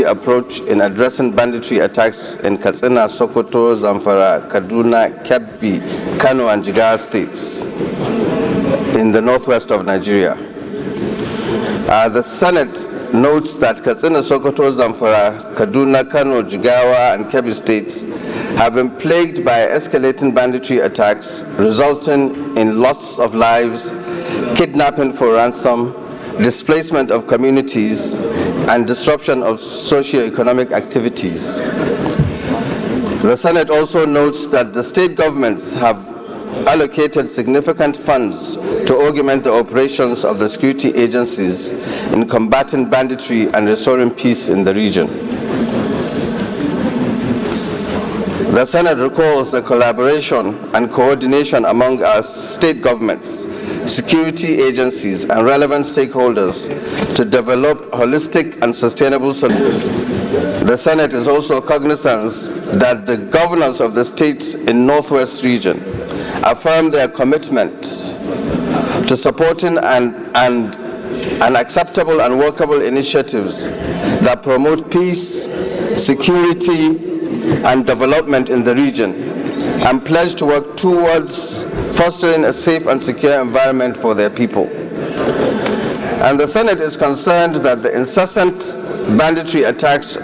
approach in addressing banditry attacks in Katsina, Sokoto, Zamfara, Kaduna, Kebbi, Kano, and Jigawa states in the northwest of Nigeria. The Senate notes that Katsina, Sokoto, Zamfara, Kaduna, Kano, Jigawa, and Kebbi states have been plagued by escalating banditry attacks, resulting in loss of lives, kidnapping for ransom, displacement of communities, and disruption of socio-economic activities. The Senate also notes that the state governments have allocated significant funds to augment the operations of the security agencies in combating banditry and restoring peace in the region. The Senate recalls the collaboration and coordination among our state governments, security agencies, and relevant stakeholders to develop holistic and sustainable solutions. The Senate is also cognizant that the governors of the states in Northwest region affirm their commitment to supporting and acceptable and workable initiatives that promote peace, security, and development in the region, and pledge to work towards fostering a safe and secure environment for their people. And the Senate is concerned that the incessant banditry attacks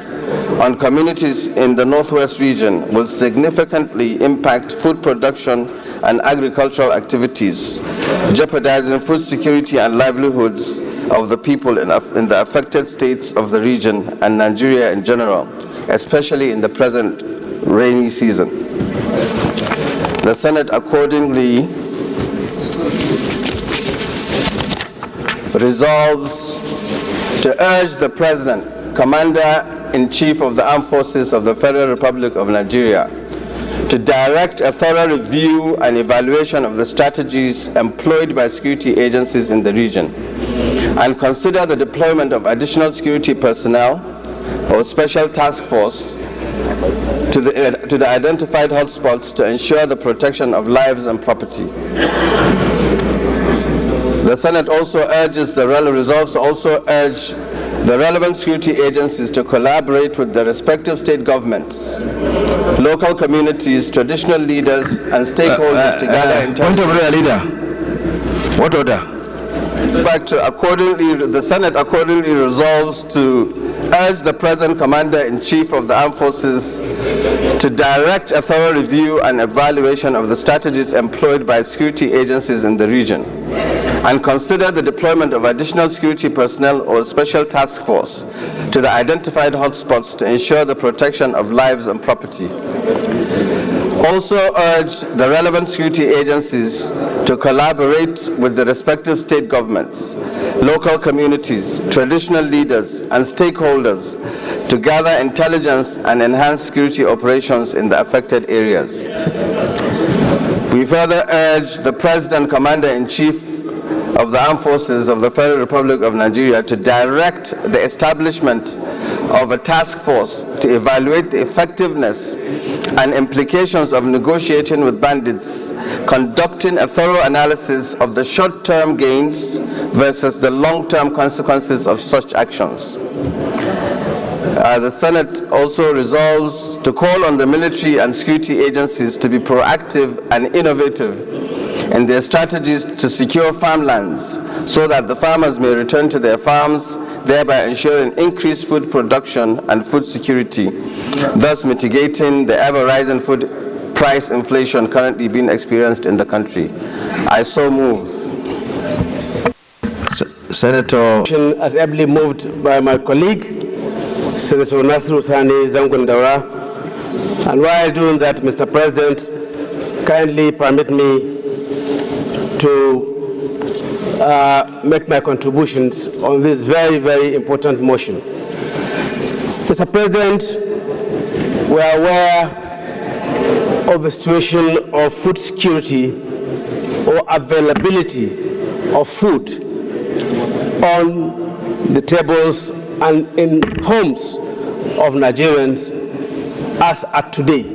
on communities in the Northwest region will significantly impact food production and agricultural activities, jeopardizing food security and livelihoods of the people in the affected states of the region and Nigeria in general, especially in the present rainy season. The Senate accordingly resolves to urge the President, Commander-in-Chief of the Armed Forces of the Federal Republic of Nigeria, to direct a thorough review and evaluation of the strategies employed by security agencies in the region, and consider the deployment of additional security personnel or special task force to the identified hotspots to ensure the protection of lives and property. The Senate also resolves also urge the relevant security agencies to collaborate with the respective state governments, local communities, traditional leaders, and stakeholders to gather intelligence. Point of order, leader. What order? In fact, the Senate accordingly resolves to urge the present Commander-in-Chief of the Armed Forces to direct a thorough review and evaluation of the strategies employed by security agencies in the region, and consider the deployment of additional security personnel or special task force to the identified hotspots to ensure the protection of lives and property. Also urge the relevant security agencies to collaborate with the respective state governments, local communities, traditional leaders, and stakeholders to gather intelligence and enhance security operations in the affected areas. We further urge the President, Commander-in-Chief of the Armed Forces of the Federal Republic of Nigeria to direct the establishment of a task force to evaluate the effectiveness and implications of negotiating with bandits, conducting a thorough analysis of the short-term gains versus the long-term consequences of such actions. The Senate also resolves to call on the military and security agencies to be proactive and innovative in their strategies to secure farmlands so that the farmers may return to their farms, thereby ensuring increased food production and food security, thus mitigating the ever-rising food price inflation currently being experienced in the country. I so move. Senator. As ably moved by my colleague, Senator Nasru Sani Zangundaura. And while doing that, Mr. President, kindly permit me to make my contributions on this very, very important motion. Mr. President, we are aware of the situation of food security or availability of food on the tables and in homes of Nigerians as at today.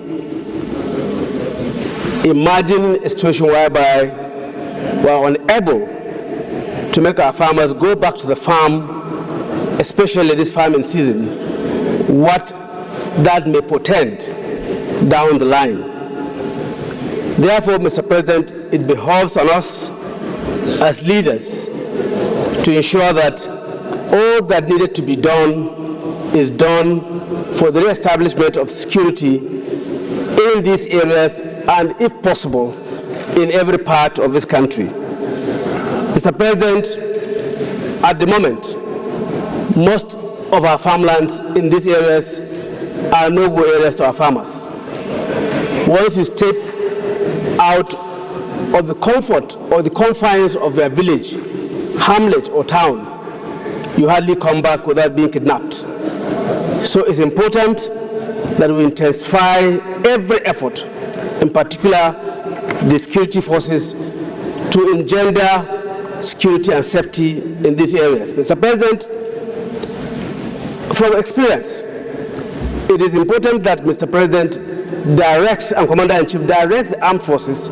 Imagine a situation whereby we are unable to make our farmers go back to the farm, especially this farming season, what that may portend down the line. Therefore, Mr. President, it behoves on us as leaders to ensure that all that needed to be done is done for the re-establishment of security in these areas and, if possible, in every part of this country. Mr. President, at the moment, most of our farmlands in these areas are no-go areas to our farmers. Once you step out of the comfort or the confines of their village, hamlet, or town, you hardly come back without being kidnapped. So it's important that we intensify every effort, in particular the security forces, to engender security and safety in these areas. Mr. President, from experience, it is important that Mr. President directs and Commander-in-Chief directs the armed forces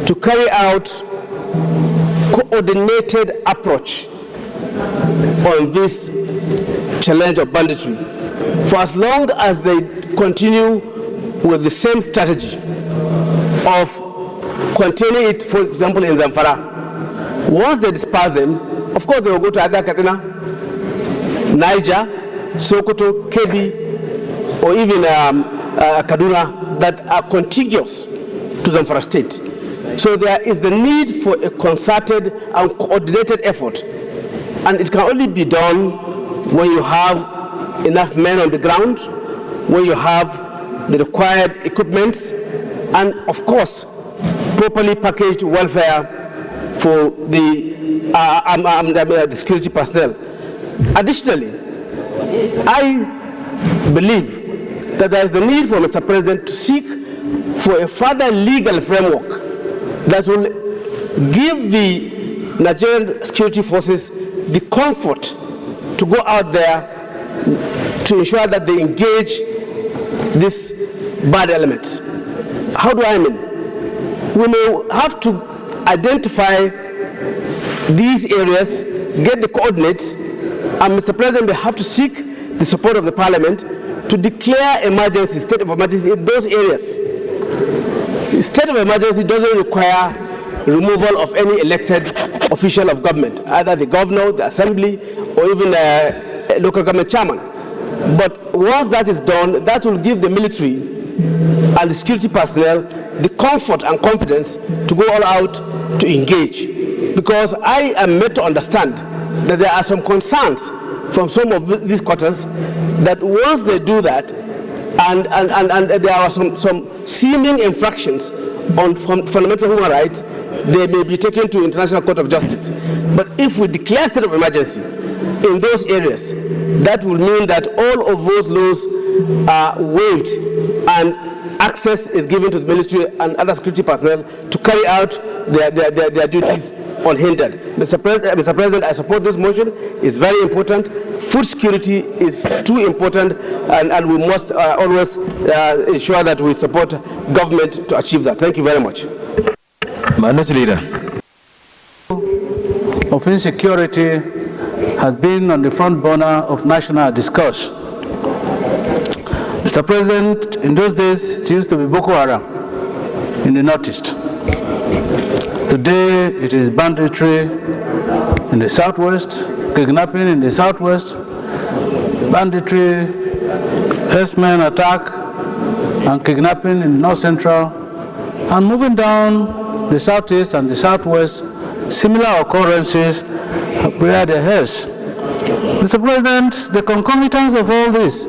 to carry out coordinated approach on this challenge of banditry. For as long as they continue with the same strategy of containing it, for example, in Zamfara, once they disperse them, of course they will go to Aga Katina, Niger, Sokoto, Kebbi, or even Kaduna, that are contiguous to Zamfara state. So there is the need for a concerted and coordinated effort, and it can only be done when you have enough men on the ground, when you have the required equipment, and of course properly packaged welfare for the security personnel. Additionally, I believe that there is the need for Mr. President to seek for a further legal framework that will give the Nigerian security forces the comfort to go out there to ensure that they engage this bad element. How do I mean? We may have to identify these areas, get the coordinates, and Mr. President may have to seek the support of the Parliament to declare emergency, state of emergency in those areas. The state of emergency doesn't require removal of any elected official of government, either the governor, the assembly, or even a local government chairman. But once that is done, that will give the military and the security personnel the comfort and confidence to go all out to engage. Because I am made to understand that there are some concerns from some of these quarters that once they do that, and there are some seeming infractions on fundamental human rights, they may be taken to International Court of Justice. But if we declare state of emergency in those areas, that will mean that all of those laws are waived and access is given to the military and other security personnel to carry out their duties unhindered. Mr. President, I support this motion. It's very important. Food security is too important, and we must always ensure that we support government to achieve that. Thank you very much. Minority Leader. Of insecurity has been on the front burner of national discourse. Mr. President, in those days, it used to be Boko Haram in the northeast. Today, it is banditry in the southwest, kidnapping in the southwest, banditry, herdsmen attack, and kidnapping in north central, and moving down the southeast and the southwest, similar occurrences where there has. Mr. President, the concomitance of all this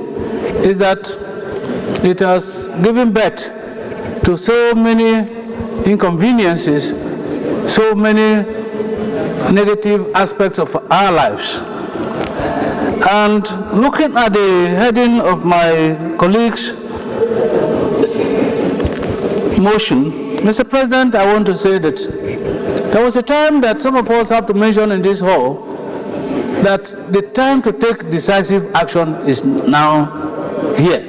is that it has given birth to so many inconveniences, so many negative aspects of our lives. And looking at the heading of my colleague's motion, Mr. President, I want to say that there was a time that some of us have to mention in this hall that the time to take decisive action is now here.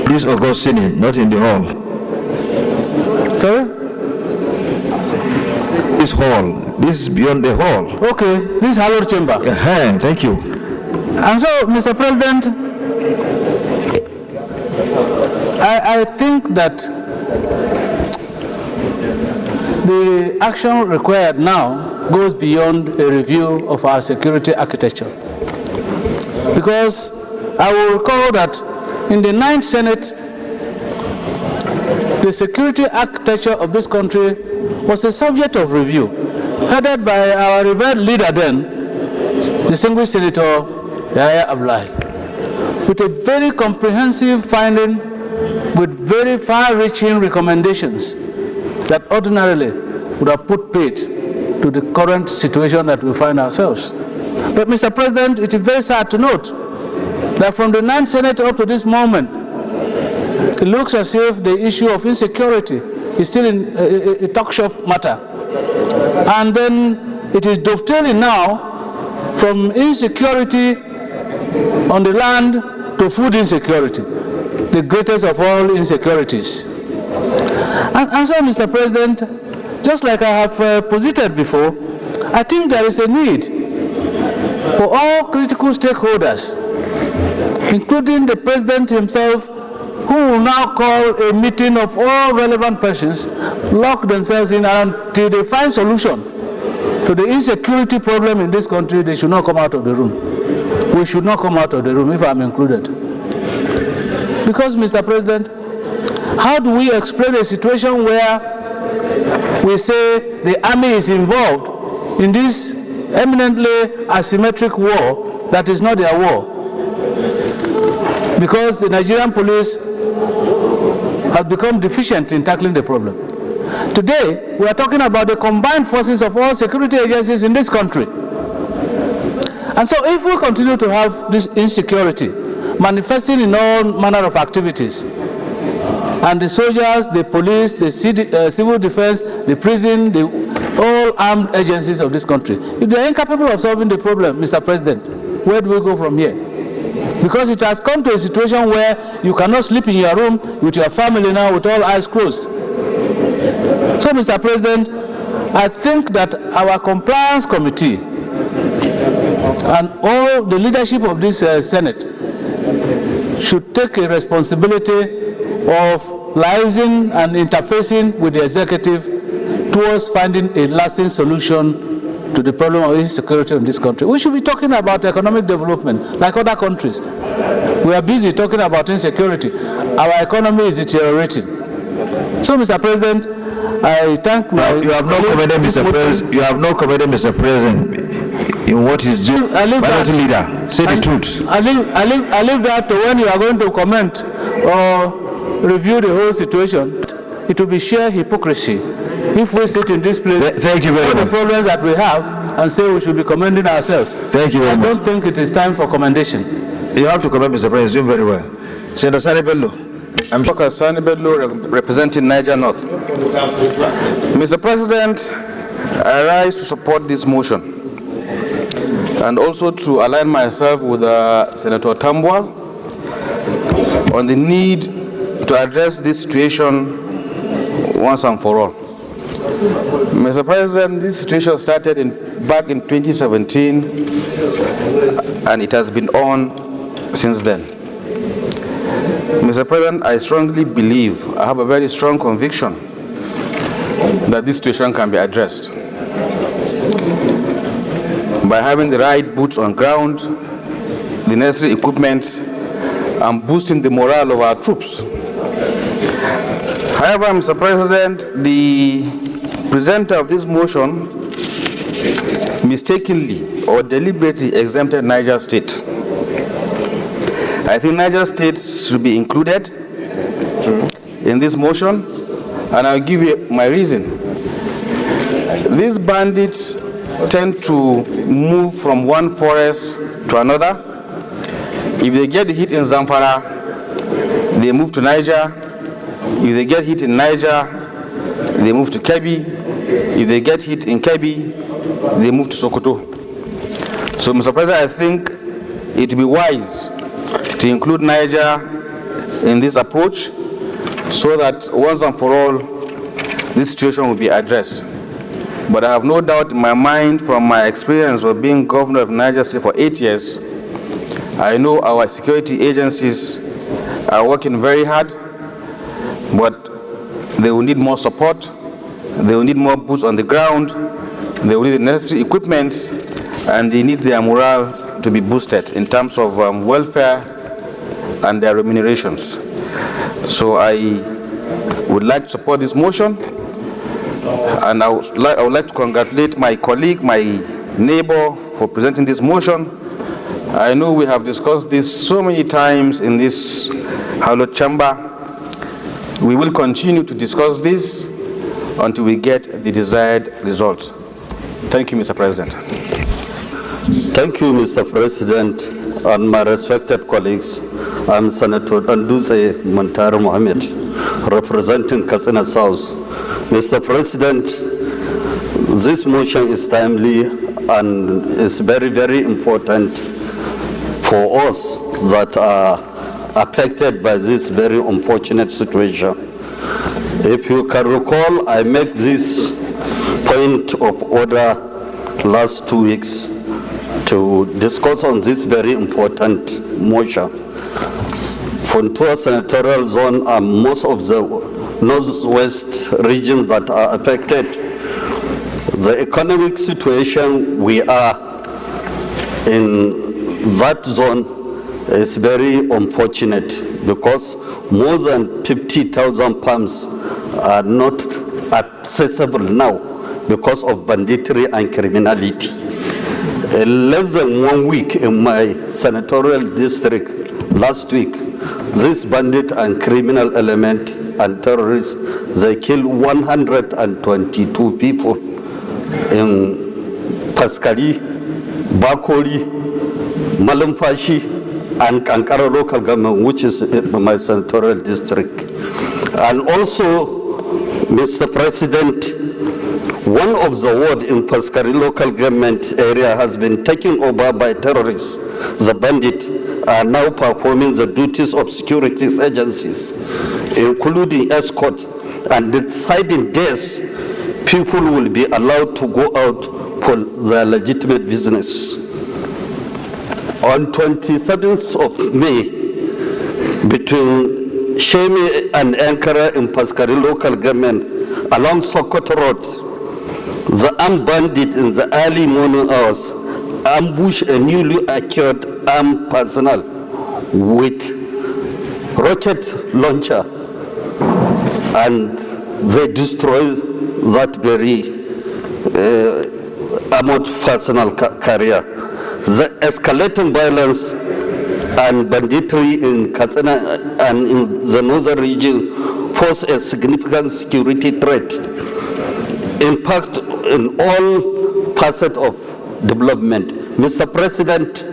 This August Senate, not in the hall. Sorry? This hall. This is beyond the hall. Okay, this hallowed chamber. Thank you. And so, Mr. President, I think that the action required now goes beyond a review of our security architecture. Because I will recall that in the 9th Senate, the security architecture of this country was a subject of review, headed by our revered leader then, distinguished Senator Yahya Abdullahi, with a very comprehensive finding with very far-reaching recommendations that ordinarily would have put paid to the current situation that we find ourselves. But Mr. President, it is very sad to note that from the 9th Senate up to this moment, it looks as if the issue of insecurity is still in a talk shop matter. And then it is dovetailing now from insecurity on the land to food insecurity, the greatest of all insecurities. And so, Mr. President, just like I have posited before, I think there is a need for all critical stakeholders, including the President himself, who will now call a meeting of all relevant persons, lock themselves in until they find solution to the insecurity problem in this country. They should not come out of the room. We should not come out of the room, if I'm included. Because, Mr. President, how do we explain a situation where we say the army is involved in this eminently asymmetric war that is not their war? Because the Nigerian police have become deficient in tackling the problem. Today, we are talking about the combined forces of all security agencies in this country. And so if we continue to have this insecurity manifesting in all manner of activities, and the soldiers, the police, the civil defense, the prison, all armed agencies of this country, if they are incapable of solving the problem, Mr. President, where do we go from here? Because it has come to a situation where you cannot sleep in your room with your family now with all eyes closed. So, Mr. President, I think that our compliance committee and all the leadership of this Senate should take a responsibility of liaising and interfacing with the executive towards finding a lasting solution to the problem of insecurity in this country. We should be talking about economic development like other countries. We are busy talking about insecurity. Our economy is deteriorating. So, Mr. President, I thank my... You have no commented, Mr. President. You have no commented, Mr. President, in what is due. Minority Leader, say the truth. I leave that to when you are going to comment or review the whole situation. It will be sheer hypocrisy if we sit in this place, thank you very much, the problems that we have, and say we should be commending ourselves. Thank you very much. I don't think it is time for commendation. You have to comment, Mr. President. Doing very well. Senator Sani Bello. I'm Dr. Sani Bello, representing Niger North. Mr. President, I rise to support this motion and also to align myself with Senator Tambwal on the need to address this situation once and for all. Mr. President, this situation started back in 2017 and it has been on since then. Mr. President, I strongly believe, I have a very strong conviction that this situation can be addressed by having the right boots on ground, the necessary equipment, and boosting the morale of our troops. However, Mr. President, the presenter of this motion mistakenly or deliberately exempted Niger State. I think Niger State should be included in this motion, and I'll give you my reason. These bandits tend to move from one forest to another. If they get hit in Zamfara, they move to Niger. If they get hit in Niger, they move to Kebbi. If they get hit in Kebbi, they move to Sokoto. So, Mr. President, I think it would be wise to include Niger in this approach so that once and for all, this situation will be addressed. But I have no doubt in my mind, from my experience of being governor of Niger State for 8 years, I know our security agencies are working very hard but they will need more support, they will need more boots on the ground, they will need the necessary equipment, and they need their morale to be boosted in terms of welfare and their remunerations. So I would like to support this motion, and I would like to congratulate my colleague, my neighbor, for presenting this motion. I know we have discussed this so many times in this hallowed chamber. We will continue to discuss this until we get the desired result. Thank you, Mr. President. Thank you, Mr. President, and my respected colleagues. I'm Senator Danduze Montar Mohammed, representing Katsina South. Mr. President, this motion is timely and is very, very important for us that are affected by this very unfortunate situation. If you can recall, I made this point of order last 2 weeks to discuss on this very important motion. Funtua Senatorial Zone and most of the northwest regions that are affected, the economic situation we are in that zone is very unfortunate because more than 50,000 farms are not accessible now because of banditry and criminality. In less than 1 week in my senatorial district last week, this bandit and criminal element and terrorists, they killed 122 people in Paskari, Bakori, Malamfashi, and Kankara local government, which is my senatorial district. And also, Mr. President, one of the wards in Paskari local government area has been taken over by terrorists. The bandits are now performing the duties of security agencies, including escort, and deciding days people will be allowed to go out for their legitimate business. On 27th of May, between Shemi and Ankara in Paskari local government, along Sokoto Road, the armed bandit in the early morning hours ambushed a newly acquired armed personnel with rocket launcher, and they destroyed that very armored personnel carrier. The escalating violence and banditry in Katsina and in the northern region pose a significant security threat, impact in all facets of development. Mr. President,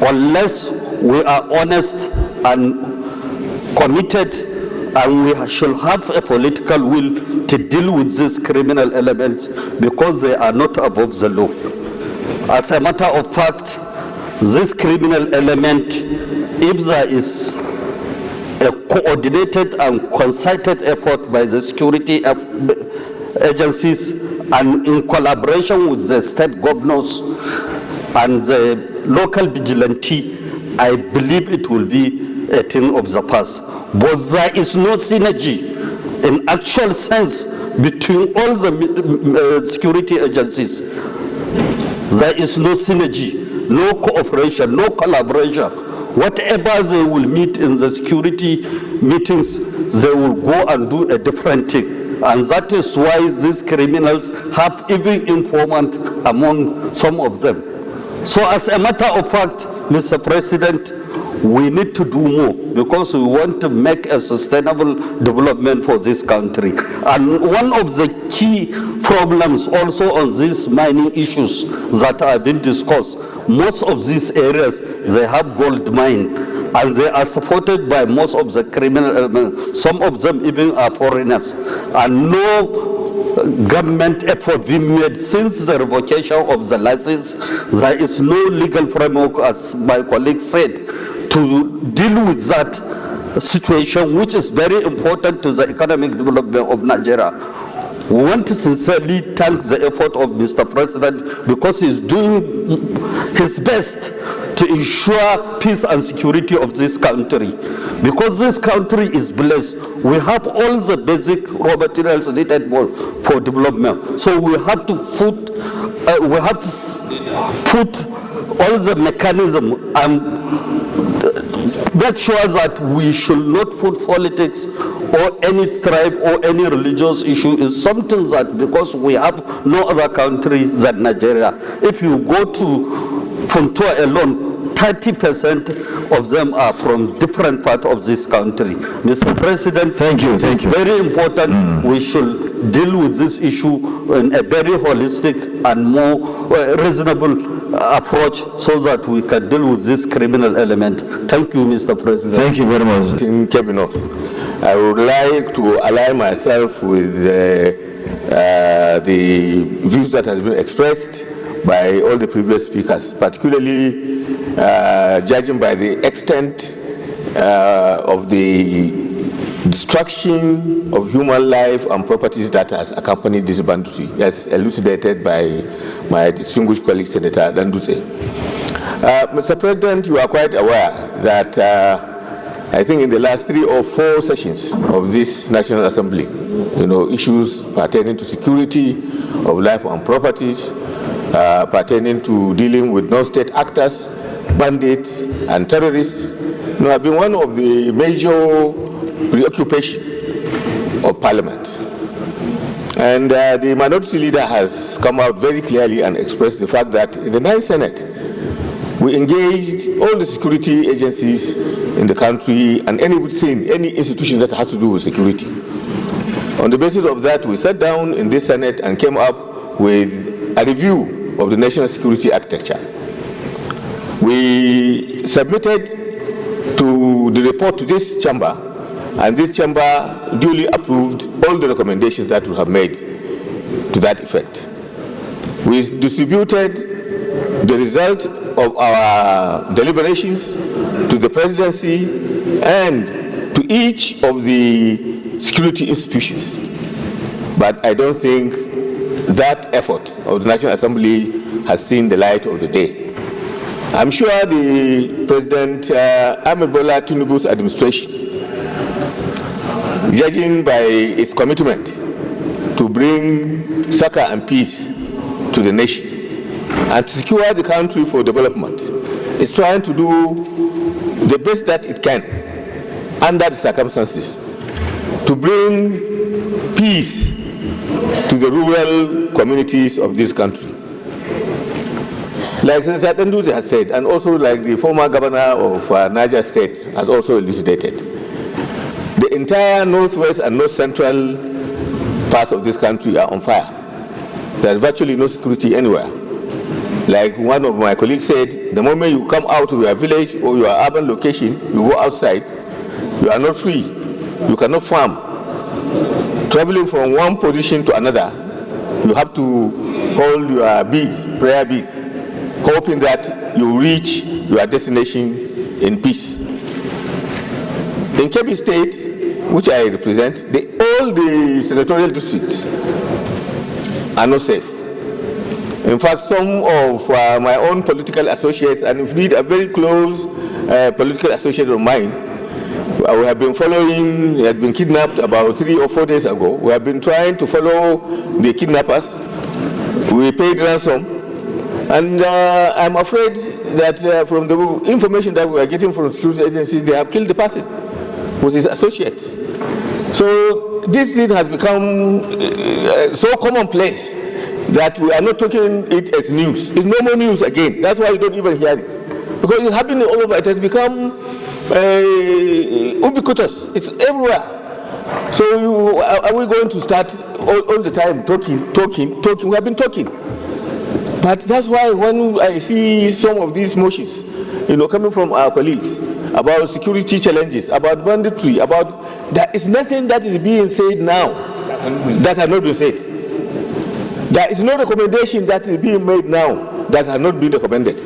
unless we are honest and committed, and we should have a political will to deal with these criminal elements because they are not above the law. As a matter of fact, this criminal element, if there is a coordinated and concerted effort by the security agencies and in collaboration with the state governors and the local vigilante, I believe it will be a thing of the past. But there is no synergy in actual sense between all the security agencies. There is no synergy, no cooperation, no collaboration. Whatever they will meet in the security meetings, they will go and do a different thing. And that is why these criminals have even informant among some of them. So as a matter of fact, Mr. President, we need to do more because we want to make a sustainable development for this country. And one of the key problems also on these mining issues that have been discussed, most of these areas, they have gold mine and they are supported by most of the criminal elements. Some of them even are foreigners. And no government effort being made since the revocation of the license. There is no legal framework, as my colleague said, to deal with that situation, which is very important to the economic development of Nigeria. We want to sincerely thank the effort of Mr. President because he's doing his best to ensure peace and security of this country. Because this country is blessed, we have all the basic raw materials needed for development. So we have to put all the mechanism and make sure that we should not put politics or any tribe or any religious issue is something that, because we have no other country than Nigeria. If you go to Funtua alone, 30% of them are from different parts of this country. Mr. President, thank you. It's very important we should deal with this issue in a very holistic and more reasonable approach so that we can deal with this criminal element. Thank you, Mr. President. Thank you very much. In Cabinet, I would like to align myself with the views that have been expressed by all the previous speakers, particularly judging by the extent of the destruction of human life and properties that has accompanied this banditry, as elucidated by my distinguished colleague, Senator Danduse. Mr. President, you are quite aware that I think in the last 3 or 4 sessions of this National Assembly, issues pertaining to security of life and properties, pertaining to dealing with non-state actors, bandits, and terrorists, have been one of the major preoccupation of Parliament. And the minority leader has come out very clearly and expressed the fact that in the 9th Senate, we engaged all the security agencies in the country and any institution that has to do with security. On the basis of that, we sat down in this Senate and came up with a review of the national security architecture. We submitted to the report to this chamber, and this chamber duly approved all the recommendations that we have made to that effect. We distributed the result of our deliberations to the presidency and to each of the security institutions. But I don't think that effort of the National Assembly has seen the light of the day. I'm sure the President Ahmed Bola Tinubu's administration, judging by its commitment to bring succor and peace to the nation and to secure the country for development, is trying to do the best that it can under the circumstances to bring peace to the rural communities of this country. Like Senator Danduse had said, and also like the former governor of Niger State has also elucidated, the entire northwest and north central parts of this country are on fire. There is virtually no security anywhere. Like one of my colleagues said, the moment you come out of your village or your urban location, you go outside, you are not free. You cannot farm. Traveling from one position to another, you have to hold your beads, prayer beads, hoping that you reach your destination in peace. In Kebbi State, which I represent, all the senatorial districts are not safe. In fact, some of my own political associates, and indeed a very close political associate of mine, we have been following, he had been kidnapped about 3 or 4 days ago. We have been trying to follow the kidnappers. We paid ransom. And I'm afraid that from the information that we are getting from security agencies, they have killed the person with his associates. So this thing has become so commonplace that we are not talking it as news. It's no more news again. That's why you don't even hear it. Because it's happening all over. It has become ubiquitous. It's everywhere. So are we going to start all the time talking? We have been talking. But that's why when I see some of these motions, coming from our colleagues about security challenges, about banditry, there is nothing that is being said now that has not been said. There is no recommendation that is being made now that has not been recommended.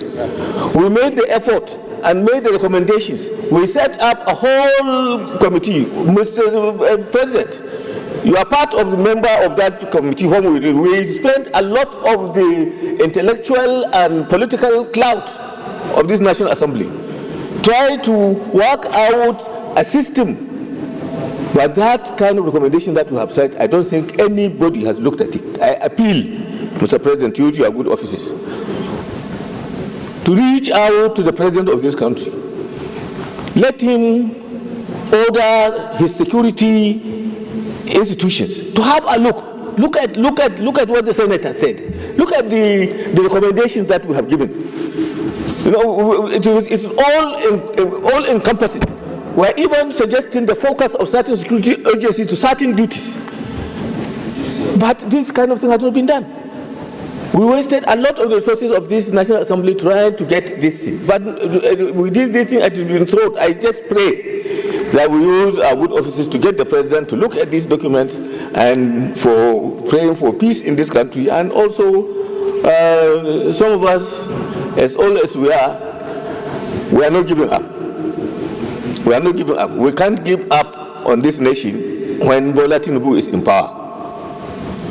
We made the effort and made the recommendations. We set up a whole committee. Mr. President, you are part of the member of that committee. When we spent a lot of the intellectual and political clout of this National Assembly try to work out a system. But that kind of recommendation that we have said, I don't think anybody has looked at it. I appeal, Mr. President, to you, to your good offices, to reach out to the President of this country. Let him order his security institutions to have a look. Look at what the Senate has said. Look at the recommendations that we have given. You know, it's all encompassing. We're even suggesting the focus of certain security agencies to certain duties. But this kind of thing has not been done. We wasted a lot of the resources of this National Assembly trying to get this thing. But we did this thing at the throat. I just pray that we use our good offices to get the President to look at these documents and for praying for peace in this country. And also, some of us, as old as we are not giving up. We are not giving up. We can't give up on this nation when Bola Tinubu is in power,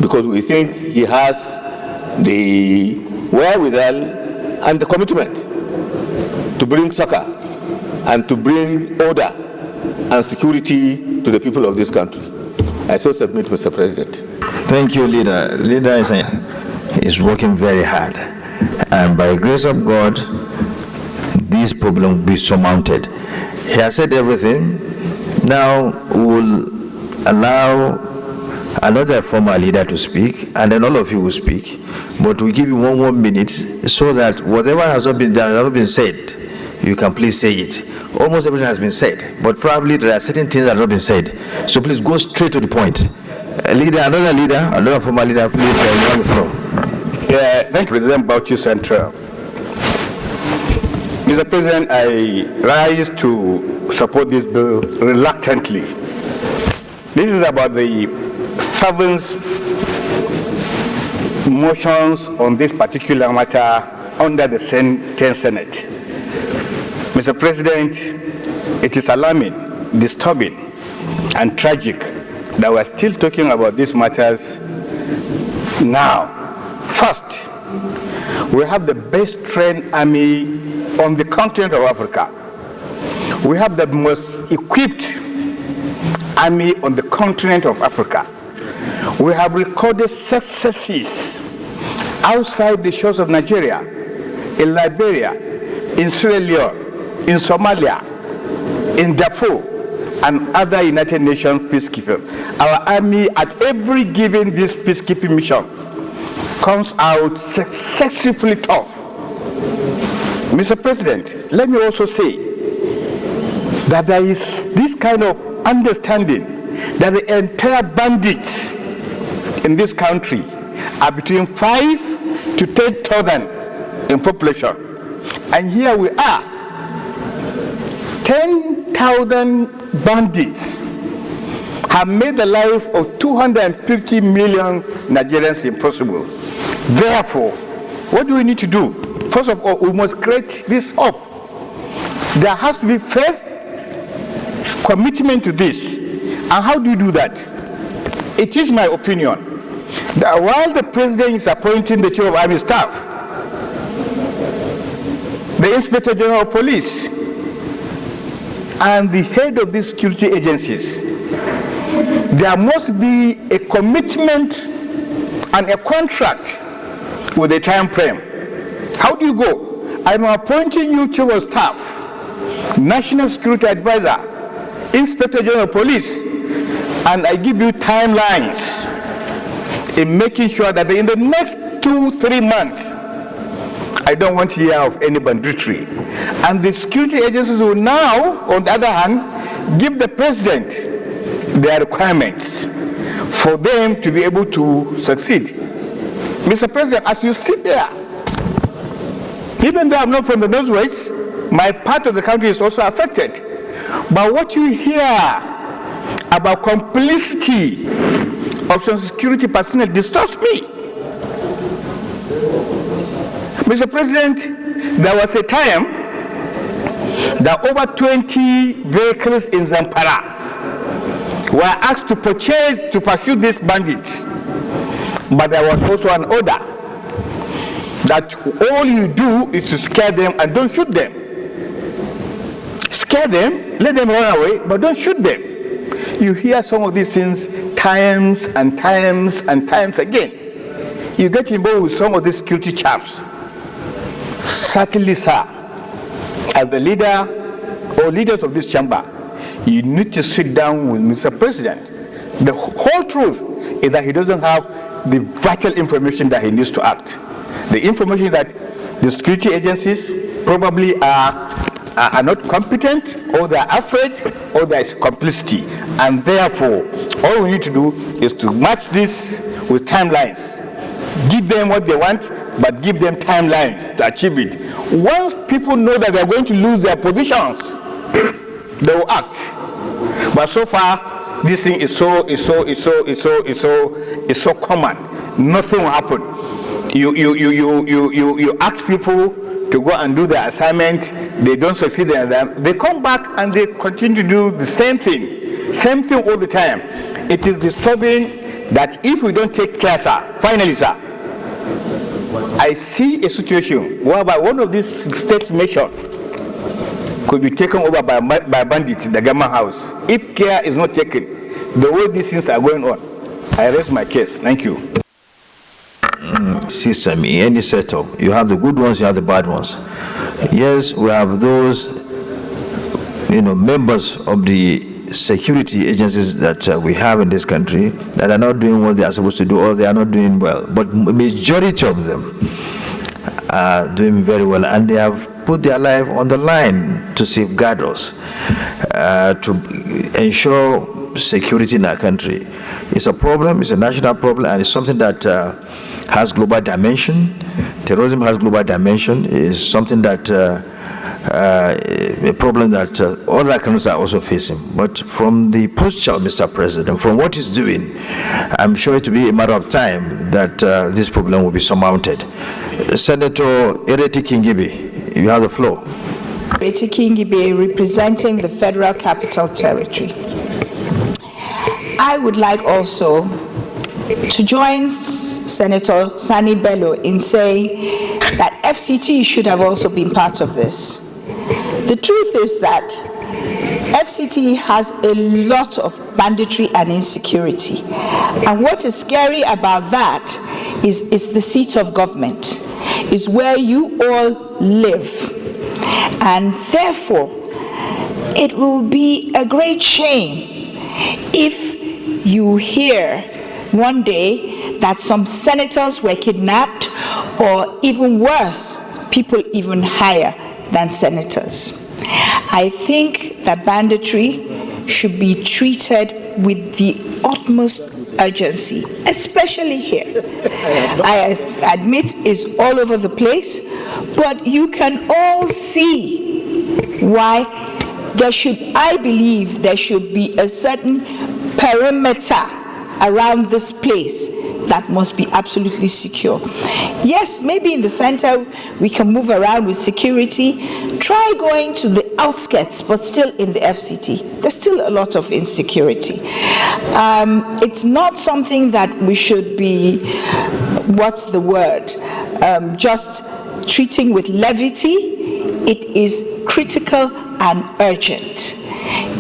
because we think he has the wherewithal and the commitment to bring succor and to bring order and security to the people of this country. I so submit, Mr. President. Thank you, Leader. Leader is working very hard, and by the grace of God, this problem will be surmounted. He has said everything. Now we will allow another former leader to speak, and then all of you will speak. But we give you one more minute so that whatever has not been done, has not been said, you can please say it. Almost everything has been said, but probably there are certain things that have not been said. So please go straight to the point. Another former leader, please, you have the floor. Thank you, President Bauchi Central. Mr. President, I rise to support this bill reluctantly. This is about the fervent motions on this particular matter under the 10th Senate. Mr. President, it is alarming, disturbing, and tragic that we're still talking about these matters now. First, we have the best trained army on the continent of Africa. We have the most equipped army on the continent of Africa. We have recorded successes outside the shores of Nigeria, in Liberia, in Sierra Leone, in Somalia, in Darfur, and other United Nations peacekeeping. Our army, at every given this peacekeeping mission, comes out successfully tough. Mr. President, let me also say that there is this kind of understanding that the entire bandits in this country are between 5 to 10,000 in population. And here we are, 10,000 bandits have made the life of 250 million Nigerians impossible. Therefore, what do we need to do? First of all, we must create this up. There has to be faith, commitment to this. And how do you do that? It is my opinion that while the President is appointing the Chief of Army Staff, the Inspector General of Police, and the head of these security agencies, there must be a commitment and a contract with a time frame. How do you go? I'm appointing you Chief of Staff, National Security Advisor, Inspector General of Police, and I give you timelines in making sure that in the next 2-3 months, I don't want to hear of any banditry. And the security agencies will now, on the other hand, give the President their requirements for them to be able to succeed. Mr. President, as you sit there, even though I'm not from the Northwest, my part of the country is also affected. But what you hear about complicity of some security personnel disturbs me. Mr. President, there was a time that over 20 vehicles in Zamfara were asked to pursue these bandits. But there was also an order that all you do is to scare them and don't shoot them. Scare them, let them run away, but don't shoot them. You hear some of these things times and times and times again. You get involved with some of these security chaps. Certainly, sir, as the leader or leaders of this chamber, you need to sit down with Mr. President. The whole truth is that he doesn't have the vital information that he needs to act. The information that the security agencies probably are not competent, or they are afraid, or there is complicity. And therefore, all we need to do is to match this with timelines. Give them what they want, but give them timelines to achieve it. Once people know that they are going to lose their positions, they will act. But so far, this thing is so common. Nothing will happen. You ask people to go and do their assignment, they don't succeed in them, they come back and they continue to do the same thing all the time. It is disturbing that if we don't take care, sir, finally, sir, I see a situation whereby one of these states mentioned could be taken over by bandits in the government house. If care is not taken, the way these things are going on, I rest my case. Thank you. System in any setup, you have the good ones, you have the bad ones. Yes, we have those, members of the security agencies that we have in this country that are not doing what they are supposed to do, or they are not doing well. But majority of them are doing very well, and they have put their life on the line to safeguard us, to ensure security in our country. It's a problem, it's a national problem, and it's something that has global dimension. Terrorism has global dimension. It's something that a problem that other countries are also facing. But from the posture of Mr. President, from what he's doing, I'm sure it will be a matter of time that this problem will be surmounted. Senator Ereti Kingibe, you have the floor. Ereti Kingibe, representing the Federal Capital Territory. I would like also to join Senator Sani Bello in saying that FCT should have also been part of this. The truth is that FCT has a lot of banditry and insecurity. And what is scary about that is the seat of government, is where you all live. And therefore, it will be a great shame if you hear one day that some senators were kidnapped, or even worse, people even higher than senators. I think that banditry should be treated with the utmost urgency, especially here. I admit it's all over the place, but you can all see why there should, I believe, there should be a certain perimeter around this place that must be absolutely secure. Yes, maybe in the center we can move around with security. Try going to the outskirts, but still in the FCT. There's still a lot of insecurity. It's not something that we should be, just treating with levity. It is critical and urgent.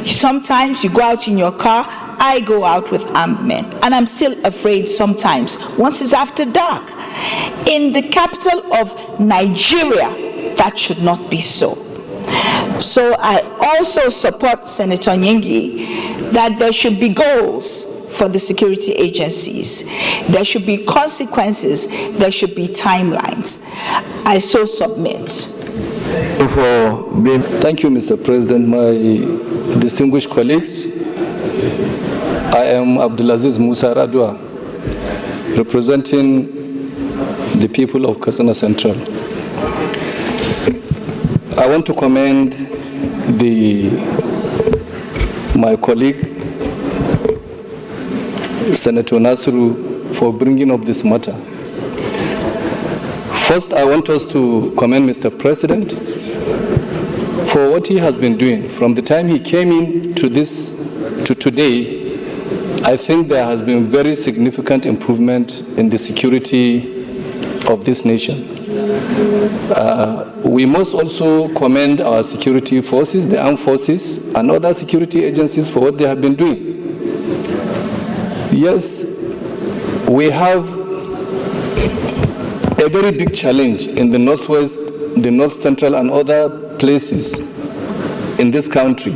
Sometimes you go out in your car, I go out with armed men, and I'm still afraid sometimes, once it's after dark. In the capital of Nigeria, that should not be so. So I also support Senator Nyingi that there should be goals for the security agencies. There should be consequences, there should be timelines. I so submit. Thank you, Mr. President. My distinguished colleagues, I am Abdulaziz Musa Radwa, representing the people of Katsina Central. I want to commend my colleague, Senator Nasiru, for bringing up this matter. First, I want us to commend Mr. President for what he has been doing. From the time he came in to today, I think there has been very significant improvement in the security of this nation. We must also commend our security forces, the armed forces, and other security agencies for what they have been doing. Yes, we have a very big challenge in the northwest, the north central, and other places in this country.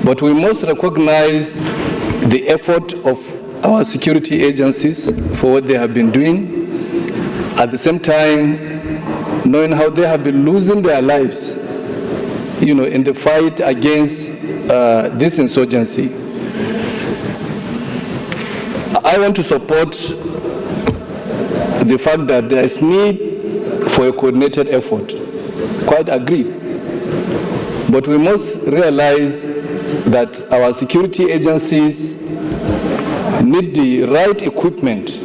But we must recognize the effort of our security agencies for what they have been doing. At the same time, knowing how they have been losing their lives, in the fight against this insurgency. I want to support the fact that there is need for a coordinated effort. Quite agree. But we must realize that our security agencies need the right equipment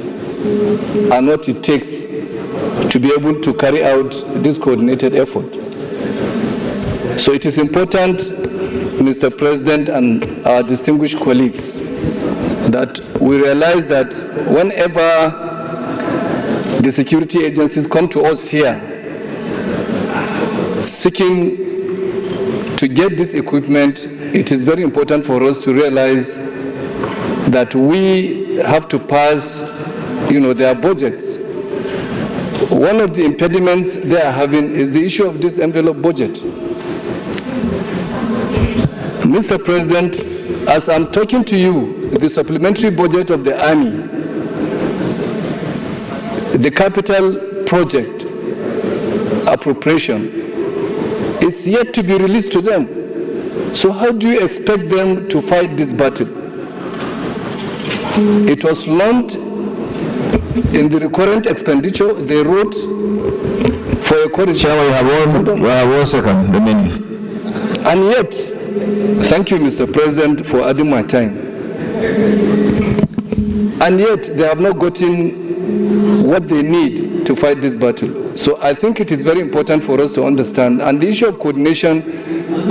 and what it takes to be able to carry out this coordinated effort. So it is important, Mr. President and our distinguished colleagues, that we realize that whenever the security agencies come to us here seeking to get this equipment, it is very important for us to realize that we have to pass, their budgets. One of the impediments they are having is the issue of this envelope budget. Mr. President, as I'm talking to you, the supplementary budget of the Army, the capital project appropriation is yet to be released to them. So how do you expect them to fight this battle? It was launched in the recurrent expenditure. They wrote for a corridor. One second, the minute. And yet, thank you, Mr. President, for adding my time. And yet, they have not gotten what they need to fight this battle. So I think it is very important for us to understand. And the issue of coordination,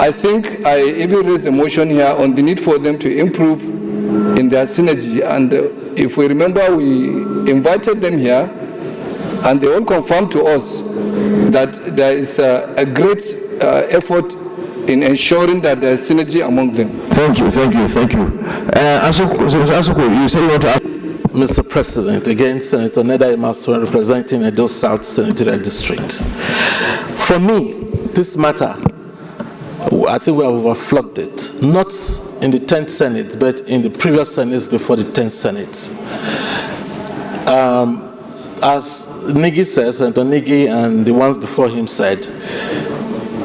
I think I even raised a motion here on the need for them to improve in their synergy. And if we remember, we invited them here, and they all confirmed to us that there is a great effort in ensuring that there is synergy among them. Thank you. Asuku, you say you want to ask? Mr. President, again, Senator Neda Emerson, representing Edo South Senatorial District. For me, this matter, I think we have overflogged it, not in the 10th Senate, but in the previous Senates before the 10th Senate. As Nigi says, Senator Nigi and the ones before him said,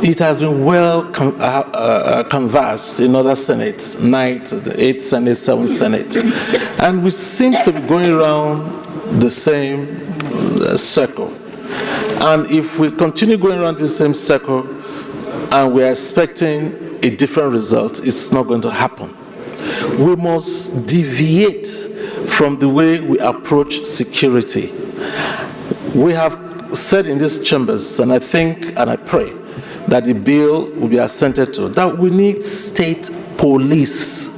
it has been well canvassed in other Senates, 9th, the 8th Senate, 7th Senate. And we seem to be going around the same circle. And if we continue going around the same circle and we're expecting a different result, it's not going to happen. We must deviate from the way we approach security. We have said in these chambers, and I think and I pray, that the bill will be assented to, that we need state police.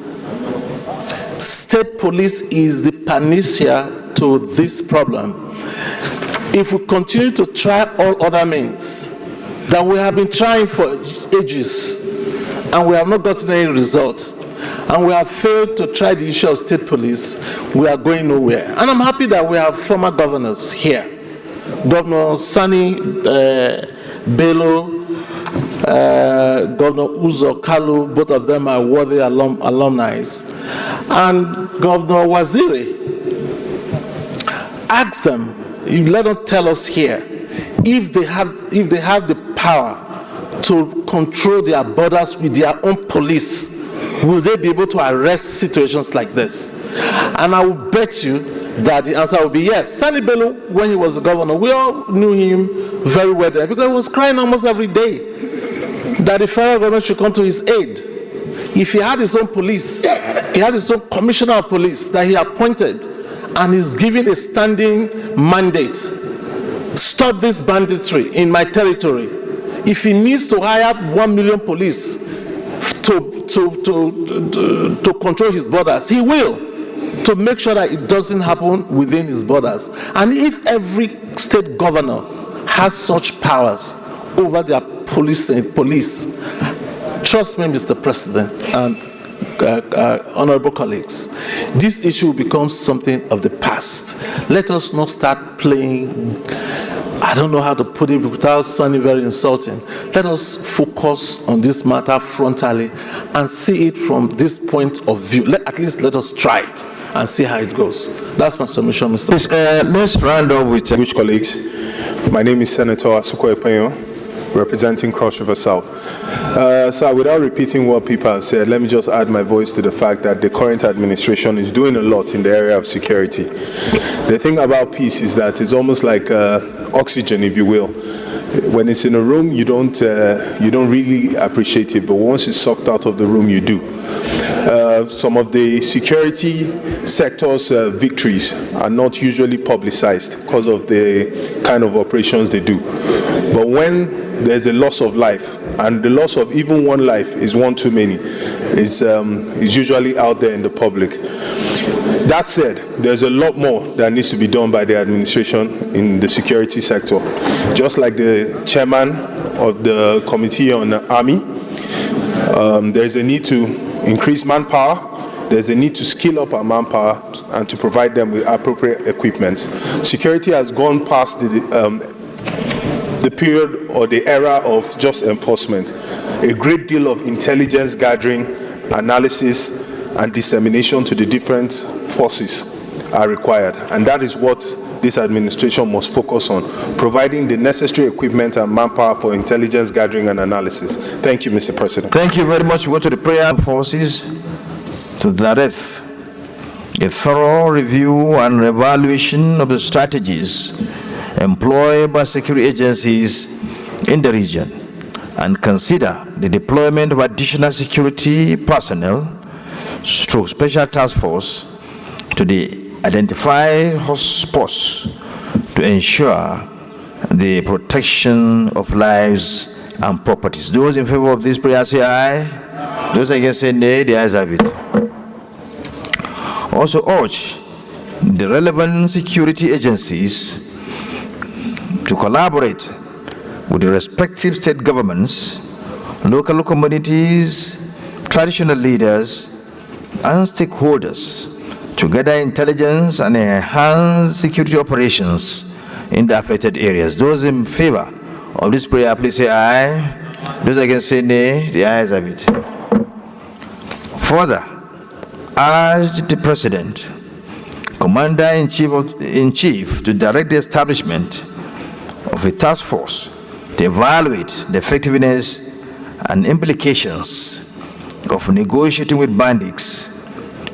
State police is the panacea to this problem. If we continue to try all other means that we have been trying for ages and we have not gotten any result, and we have failed to try the issue of state police, we are going nowhere. And I'm happy that we have former governors here. Governor Sani Bello, Governor Uzo Kalu, both of them are worthy alumni, and Governor Waziri. Ask them, let them tell us here, if they have the power to control their borders with their own police, will they be able to arrest situations like this? And I will bet you that the answer will be yes. Sani Bello, when he was the governor, we all knew him very well there, because he was crying almost every day that the federal government should come to his aid. If he had his own police, he had his own commissioner of police that he appointed, and he's given a standing mandate. Stop this banditry in my territory. If he needs to hire 1 million police to control his borders, he will, to make sure that it doesn't happen within his borders. And if every state governor has such powers over their police. Trust me, Mr. President and honorable colleagues, this issue becomes something of the past. Let us not start playing, I don't know how to put it without sounding very insulting. Let us focus on this matter frontally and see it from this point of view. At least let us try it and see how it goes. That's my submission, Mr. President. Let's round up with Which colleagues? My name is Senator Asuko Epenyo, representing Cross River South. So without repeating what people have said, let me just add my voice to the fact that the current administration is doing a lot in the area of security. The thing about peace is that it's almost like oxygen, if you will. When it's in a room, you don't really appreciate it, but once it's sucked out of the room, you do. Some of the security sector's victories are not usually publicized because of the kind of operations they do. But when there's a loss of life, and the loss of even one life is one too many, is usually out there in the public. That said, there's a lot more that needs to be done by the administration in the security sector. Just like the chairman of the Committee on the Army, there's a need to increase manpower. There's a need to skill up our manpower and to provide them with appropriate equipment. Security has gone past the period or the era of just enforcement. A great deal of intelligence gathering, analysis, and dissemination to the different forces are required. And that is what this administration must focus on, providing the necessary equipment and manpower for intelligence gathering and analysis. Thank you, Mr. President. Thank you very much. We go to the prayer forces to direct a thorough review and evaluation of the strategies employed by security agencies in the region and consider the deployment of additional security personnel through special task force to the identified hotspots to ensure the protection of lives and properties. Those in favor of this prayer say aye. Those against say nay. The ayes have it. Also urge the relevant security agencies to collaborate with the respective state governments, local communities, traditional leaders, and stakeholders to gather intelligence and enhance security operations in the affected areas. Those in favor of this prayer, please say aye. Those against say nay. The ayes have it. Further, urge the President, Commander-in-Chief to direct the establishment of a task force to evaluate the effectiveness and implications of negotiating with bandits,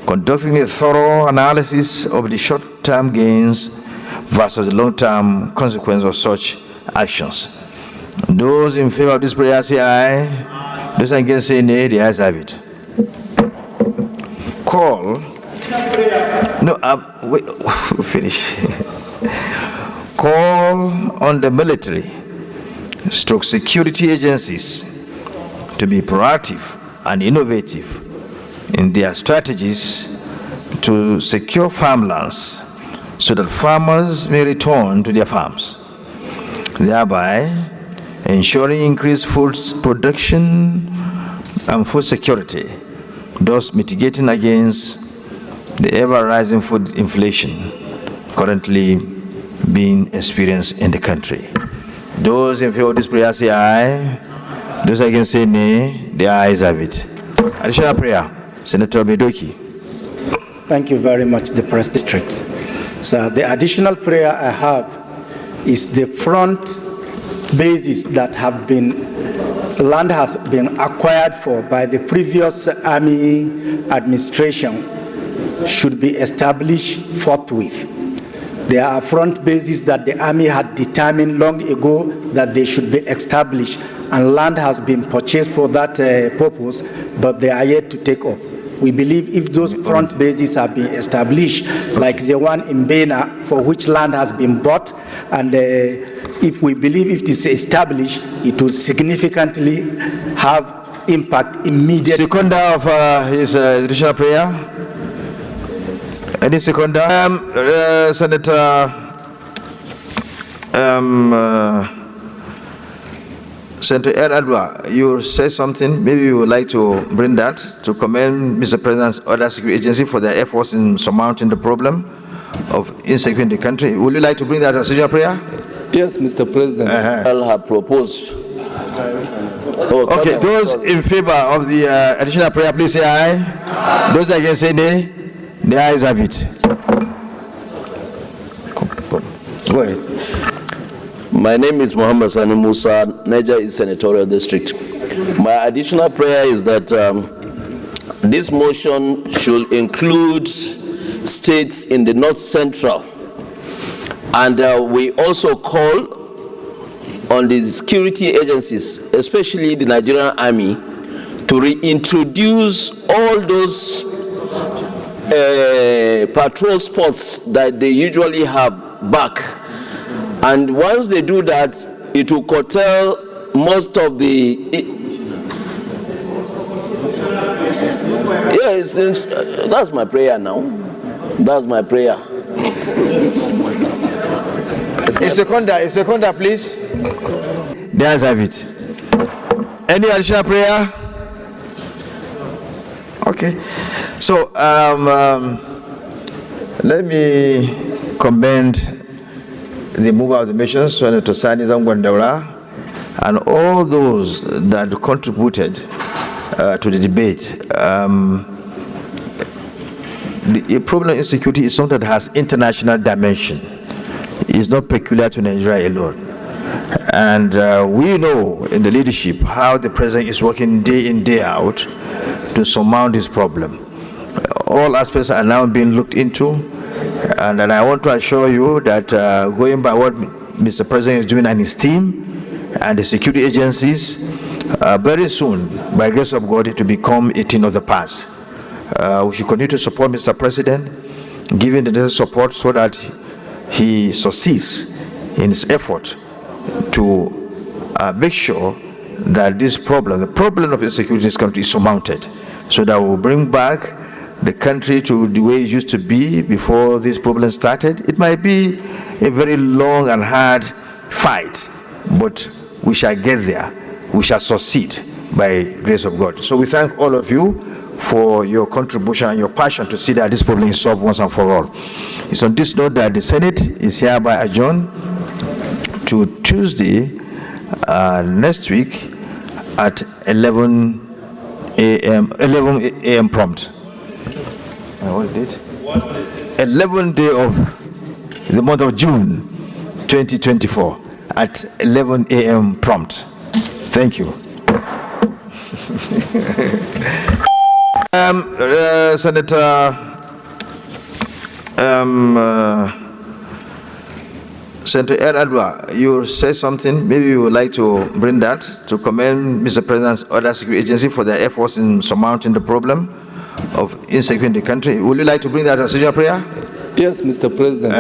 conducting a thorough analysis of the short-term gains versus the long-term consequence of such actions. Those in favor of this prayer say aye. Those against say nay. The ayes have it. Call. No, wait, finish. Call on the military / security agencies to be proactive and innovative in their strategies to secure farmlands so that farmers may return to their farms, thereby ensuring increased food production and food security, thus mitigating against the ever-rising food inflation currently being experienced in the country. Those in favor of this prayer say aye. Those against say nay. The ayes have it. Additional prayer, Senator Bedoki. Thank you very much, the Press District. So the additional prayer I have is the front bases that have been, land has been acquired for by the previous Army administration should be established forthwith. There are front bases that the Army had determined long ago that they should be established, and land has been purchased for that purpose, but they are yet to take off. We believe if those front bases have been established, like the one in Bena, for which land has been bought, and if we believe if it is established, it will significantly have impact immediately. Seconder of his additional prayer. Any seconder? Senator Senator Adwa, you say something. Maybe you would like to bring that to commend Mr. President's other security agency for their efforts in surmounting the problem of insecurity in the country. Would you like to bring that as a prayer? Yes, Mr. President. I have proposed. Okay, those in favor of the additional prayer, please say aye. Those against say nay. The ayes have it. Go ahead. My name is Muhammad Sani Musa, Niger East Senatorial District. My additional prayer is that this motion should include states in the North Central. And we also call on the security agencies, especially the Nigerian Army, to reintroduce all those patrol spots that they usually have back. And once they do that, it will curtail most of the... that's my prayer now. That's my prayer. A seconder, please. The ayes have it. Any additional prayer? Okay. So, let me commend the mover of the mission, Senator Sani Zangwandaura, and all those that contributed to the debate. The problem of insecurity is something that has international dimension. It's not peculiar to Nigeria alone. And we know in the leadership how the president is working day in, day out to surmount this problem. All aspects are now being looked into, and I want to assure you that going by what Mr. President is doing and his team and the security agencies, very soon, by grace of God, it will become a thing of the past. We should continue to support Mr. President, giving the necessary support so that he succeeds in his effort to make sure that this problem, the problem of insecurity in this country, is surmounted, so that we'll bring back the country to the way it used to be before this problem started. It might be a very long and hard fight, but we shall get there. We shall succeed by grace of God. So we thank all of you for your contribution and your passion to see that this problem is solved once and for all. It's on this note that the Senate is hereby adjourned to Tuesday next week at 11 a.m. prompt. What is it? 11th day of the month of June 2024 at 11 a.m. prompt. Thank you. Senator Adwa, you say something. Maybe you would like to bring that to commend Mr. President's other security agency for their efforts in surmounting the problem of insecurity in the country. Would you like to bring that as a prayer? Yes, Mr. President.